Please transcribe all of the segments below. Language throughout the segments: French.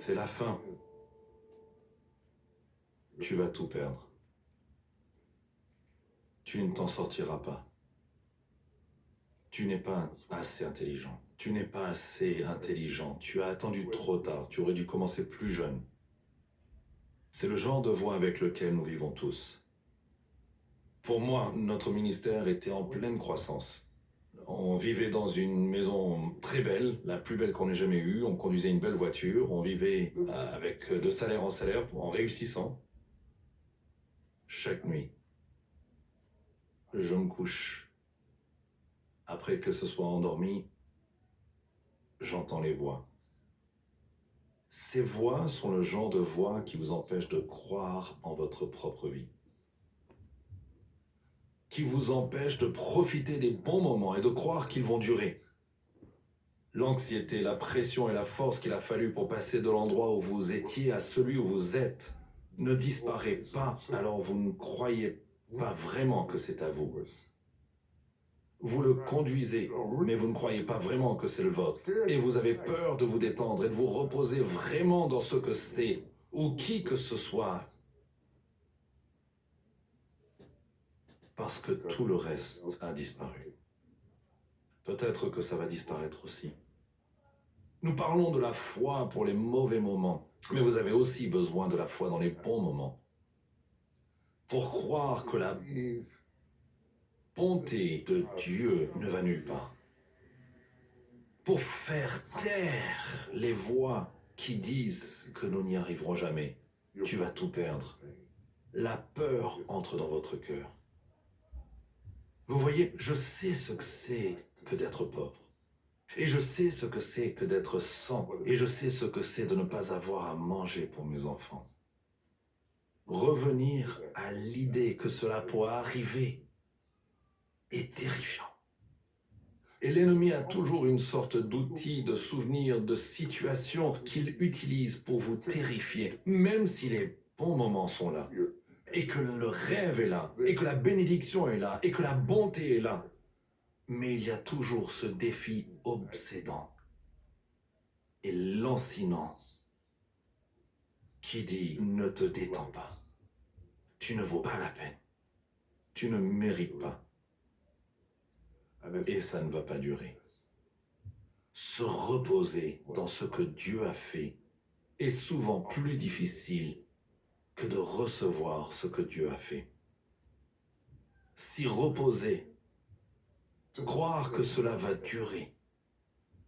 C'est la fin. Tu vas tout perdre. Tu ne t'en sortiras pas. Tu n'es pas assez intelligent. Tu n'es pas assez intelligent. Tu as attendu trop tard. Tu aurais dû commencer plus jeune. C'est le genre de voie avec lequel nous vivons tous. Pour moi, notre ministère était en pleine croissance. On vivait dans une maison très belle, la plus belle qu'on ait jamais eue. On conduisait une belle voiture. On vivait avec de salaire en salaire en réussissant. Chaque nuit, je me couche. Après que ce soit endormi, j'entends les voix. Ces voix sont le genre de voix qui vous empêchent de croire en votre propre vie, qui vous empêchent de profiter des bons moments et de croire qu'ils vont durer. L'anxiété, la pression et la force qu'il a fallu pour passer de l'endroit où vous étiez à celui où vous êtes ne disparaît pas, alors vous ne croyez pas vraiment que c'est à vous. Vous le conduisez, mais vous ne croyez pas vraiment que c'est le vôtre. Et vous avez peur de vous détendre et de vous reposer vraiment dans ce que c'est, ou qui que ce soit. Parce que tout le reste a disparu. Peut-être que ça va disparaître aussi. Nous parlons de la foi pour les mauvais moments, mais vous avez aussi besoin de la foi dans les bons moments. Pour croire que la bonté de Dieu ne va nulle part. Pour faire taire les voix qui disent que nous n'y arriverons jamais. Tu vas tout perdre. La peur entre dans votre cœur. Vous voyez, je sais ce que c'est que d'être pauvre. Et je sais ce que c'est que d'être sans. Et je sais ce que c'est de ne pas avoir à manger pour mes enfants. Revenir à l'idée que cela pourra arriver est terrifiant. Et l'ennemi a toujours une sorte d'outil, de souvenir, de situation qu'il utilise pour vous terrifier, même si les bons moments sont là, et que le rêve est là, et que la bénédiction est là, et que la bonté est là. Mais il y a toujours ce défi obsédant et lancinant qui dit « Ne te détends pas, tu ne vaux pas la peine, tu ne mérites pas, et ça ne va pas durer. » Se reposer dans ce que Dieu a fait est souvent plus difficile que de recevoir ce que Dieu a fait. S'y reposer, croire que cela va durer,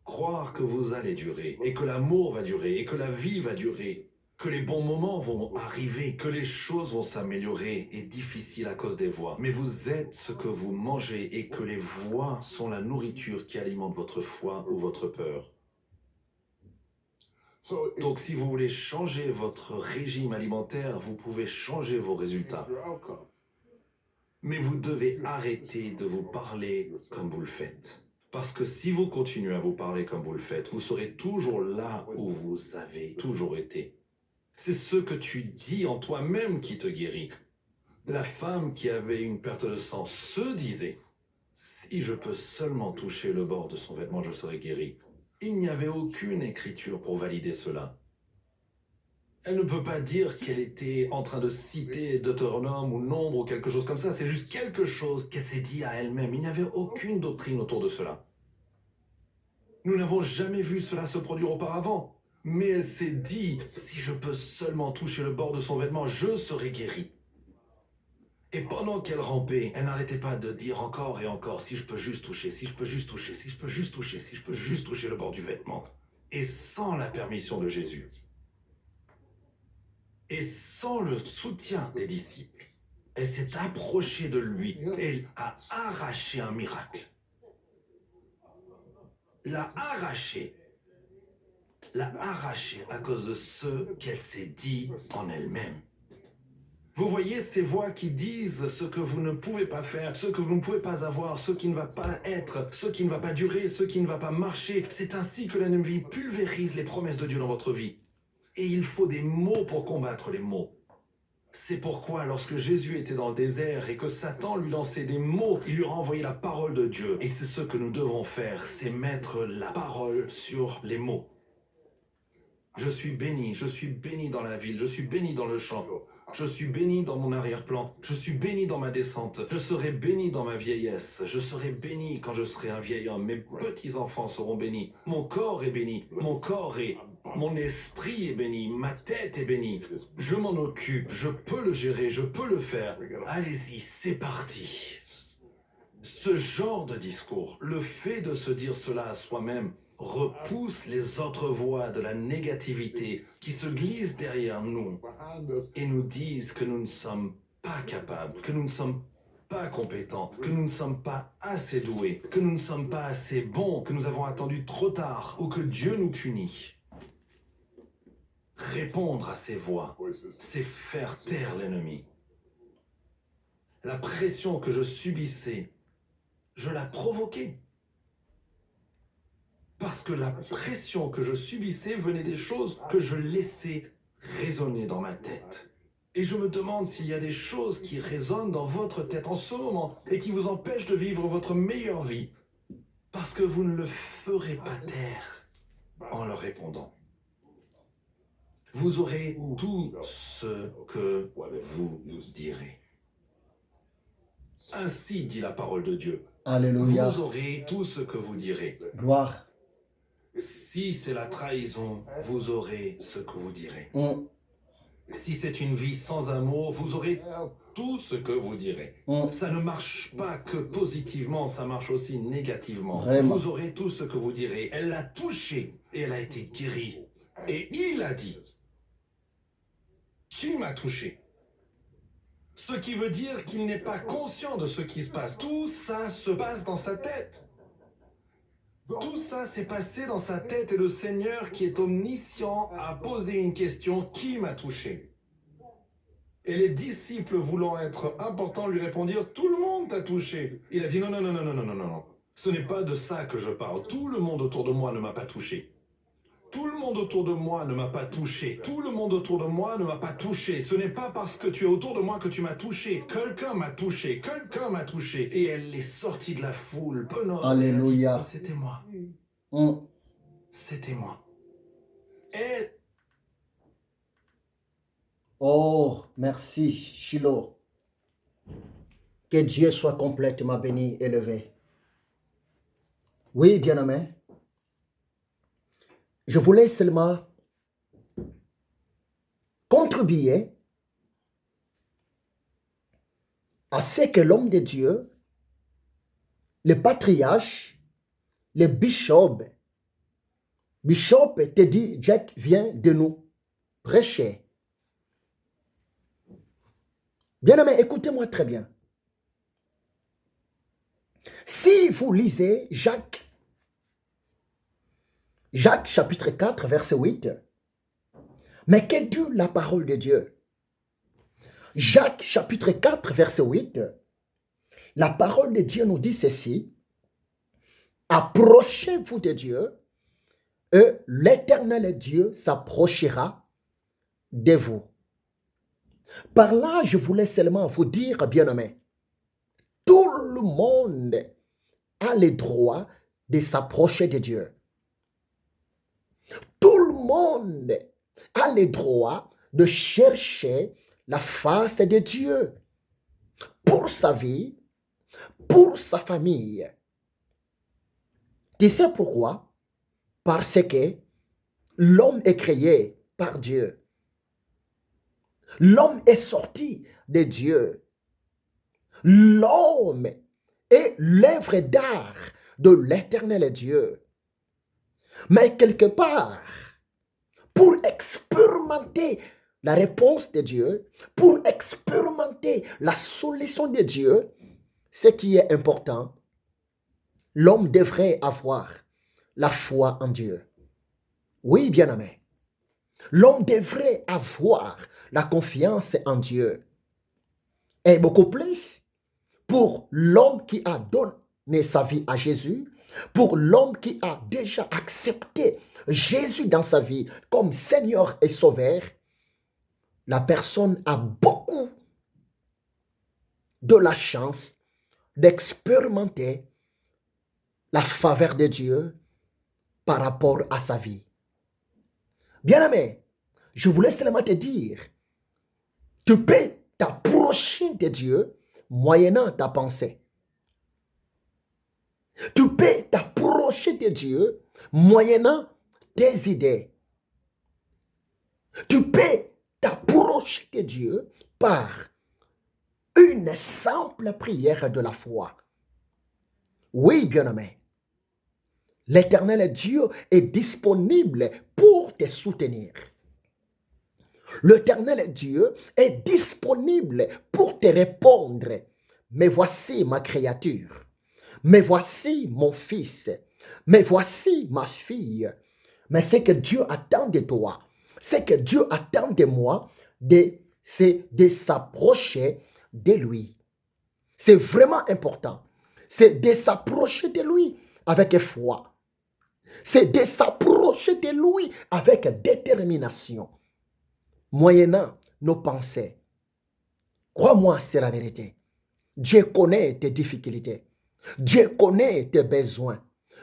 croire que vous allez durer, et que l'amour va durer, et que la vie va durer, que les bons moments vont arriver, que les choses vont s'améliorer est difficile à cause des voix. Mais vous êtes ce que vous mangez et que les voix sont la nourriture qui alimente votre foi ou votre peur. Donc si vous voulez changer votre régime alimentaire, vous pouvez changer vos résultats. Mais vous devez arrêter de vous parler comme vous le faites. Parce que si vous continuez à vous parler comme vous le faites, vous serez toujours là où vous avez toujours été. C'est ce que tu dis en toi-même qui te guérit. La femme qui avait une perte de sang se disait « Si je peux seulement toucher le bord de son vêtement, je serai guéri. » Il n'y avait aucune écriture pour valider cela. Elle ne peut pas dire qu'elle était en train de citer Deutéronome ou Nombre ou quelque chose comme ça. C'est juste quelque chose qu'elle s'est dit à elle-même. Il n'y avait aucune doctrine autour de cela. Nous n'avons jamais vu cela se produire auparavant. Mais elle s'est dit, si je peux seulement toucher le bord de son vêtement, je serai guérie. Et pendant qu'elle rampait, elle n'arrêtait pas de dire encore et encore, si je peux juste toucher, si je peux juste toucher, si je peux juste toucher, si je peux juste toucher le bord du vêtement. Et sans la permission de Jésus. Et sans le soutien des disciples, elle s'est approchée de lui et elle a arraché un miracle. L'a arraché à cause de ce qu'elle s'est dit en elle-même. Vous voyez ces voix qui disent ce que vous ne pouvez pas faire, ce que vous ne pouvez pas avoir, ce qui ne va pas être, ce qui ne va pas durer, ce qui ne va pas marcher. C'est ainsi que l'ennemi pulvérise les promesses de Dieu dans votre vie. Et il faut des mots pour combattre les mots. C'est pourquoi lorsque Jésus était dans le désert et que Satan lui lançait des mots, il lui renvoyait la parole de Dieu. Et c'est ce que nous devons faire, c'est mettre la parole sur les mots. Je suis béni dans la ville, je suis béni dans le champ. Je suis béni dans mon arrière-plan, je suis béni dans ma descente, je serai béni dans ma vieillesse, je serai béni quand je serai un vieil homme, mes petits-enfants seront bénis, mon corps est béni, mon esprit est béni, ma tête est bénie, je m'en occupe, je peux le gérer, je peux le faire. Allez-y, c'est parti. Ce genre de discours, le fait de se dire cela à soi-même, repousse les autres voix de la négativité qui se glissent derrière nous et nous disent que nous ne sommes pas capables, que nous ne sommes pas compétents, que nous ne sommes pas assez doués, que nous ne sommes pas assez bons, que nous avons attendu trop tard ou que Dieu nous punit. Répondre à ces voix, c'est faire taire l'ennemi. La pression que je subissais, je la provoquais. Parce que la pression que je subissais venait des choses que je laissais résonner dans ma tête. Et je me demande s'il y a des choses qui résonnent dans votre tête en ce moment et qui vous empêchent de vivre votre meilleure vie. Parce que vous ne le ferez pas taire en leur répondant. Vous aurez tout ce que vous direz. Ainsi dit la parole de Dieu. Alléluia. Vous aurez tout ce que vous direz. Gloire. Si c'est la trahison, vous aurez ce que vous direz. Si c'est une vie sans amour, vous aurez tout ce que vous direz. Ça ne marche pas que positivement, ça marche aussi négativement. Vraiment. Vous aurez tout ce que vous direz. Elle l'a touché et elle a été guérie. Et il a dit, qui m'a touché? Ce qui veut dire qu'il n'est pas conscient de ce qui se passe. Tout ça se passe dans sa tête. Tout ça s'est passé dans sa tête et le Seigneur qui est omniscient a posé une question, qui m'a touché? Et les disciples voulant être importants lui répondirent, tout le monde t'a touché. Il a dit, non, non, non, non, non, non, non, non. Ce n'est pas de ça que je parle. Tout le monde autour de moi ne m'a pas touché. Tout le monde autour de moi ne m'a pas touché. Tout le monde autour de moi ne m'a pas touché. Ce n'est pas parce que tu es autour de moi que tu m'as touché. Quelqu'un m'a touché. Quelqu'un m'a touché. Et elle est sortie de la foule. Penaude. Alléluia. C'était moi. C'était moi. Elle. Oh, merci, Shiloh. Que Dieu soit complètement béni, élevé. Oui, bien-aimé. Je voulais seulement contribuer à ce que l'homme de Dieu, le patriarche, le bishop te dit, Jack vient de nous prêcher. Bien-aimé, écoutez-moi très bien. Si vous lisez Jacques chapitre 4, verset 8, mais que dit la parole de Dieu? Jacques chapitre 4, verset 8, la parole de Dieu nous dit ceci, approchez-vous de Dieu et l'Éternel Dieu s'approchera de vous. Par là, je voulais seulement vous dire, bien-aimés, tout le monde a le droit de s'approcher de Dieu. Tout le monde a le droit de chercher la face de Dieu pour sa vie, pour sa famille. Tu sais pourquoi? Parce que l'homme est créé par Dieu. L'homme est sorti de Dieu. L'homme est l'œuvre d'art de l'Éternel Dieu. Mais quelque part, pour expérimenter la réponse de Dieu, pour expérimenter la solution de Dieu, ce qui est important, l'homme devrait avoir la foi en Dieu. Oui, bien-aimé. L'homme devrait avoir la confiance en Dieu. Et beaucoup plus, pour l'homme qui a donné sa vie à Jésus, pour l'homme qui a déjà accepté Jésus dans sa vie comme Seigneur et Sauveur, la personne a beaucoup de la chance d'expérimenter la faveur de Dieu par rapport à sa vie. Bien-aimé, je voulais seulement te dire, tu peux t'approcher de Dieu moyennant ta pensée. Tu peux t'approcher de Dieu moyennant tes idées. Tu peux t'approcher de Dieu par une simple prière de la foi. Oui, bien-aimé, l'Éternel Dieu est disponible pour te soutenir. L'Éternel Dieu est disponible pour te répondre. Mais voici ma créature. Mais voici mon fils. Mais voici ma fille. Mais ce que Dieu attend de toi, ce que Dieu attend de moi, c'est de s'approcher de lui. C'est vraiment important. C'est de s'approcher de lui avec foi. C'est de s'approcher de lui avec détermination, moyennant nos pensées. Crois-moi, c'est la vérité. Dieu connaît tes difficultés. Dieu connaît tes besoins.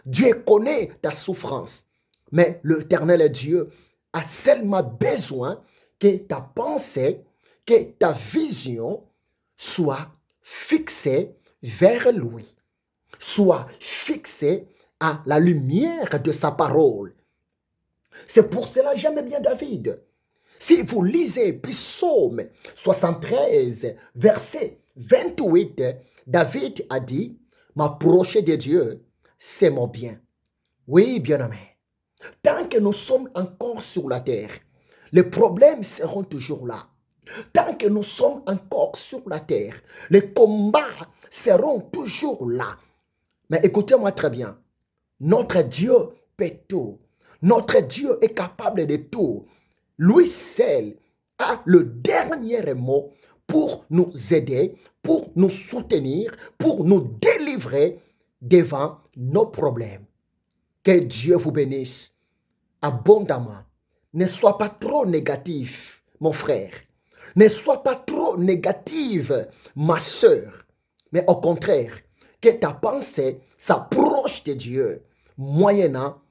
Dieu connaît ta souffrance. Mais l'Éternel Dieu a seulement besoin que ta pensée, que ta vision soit fixée vers lui, soit fixée à la lumière de sa parole. C'est pour cela que j'aime bien David. Si vous lisez Psaume 73, verset 28, David a dit, m'approcher de Dieu, c'est mon bien. Oui, bien-aimé. Tant que nous sommes encore sur la terre, les problèmes seront toujours là. Tant que nous sommes encore sur la terre, les combats seront toujours là. Mais écoutez-moi très bien. Notre Dieu peut tout. Notre Dieu est capable de tout. Lui seul a le dernier mot pour nous aider, pour nous soutenir, pour nous délivrer devant nos problèmes. Que Dieu vous bénisse abondamment. Ne sois pas trop négatif, mon frère. Ne sois pas trop négative, ma sœur. Mais au contraire, que ta pensée s'approche de Dieu, moyennant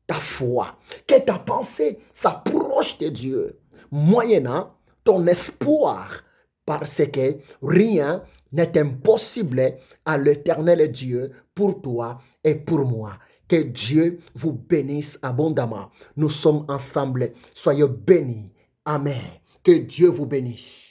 ta foi. Que ta pensée s'approche de Dieu, moyennant ton espoir, parce que rien n'est impossible à l'Éternel Dieu pour toi et pour moi. Que Dieu vous bénisse abondamment. Nous sommes ensemble. Soyez bénis. Amen. Que Dieu vous bénisse.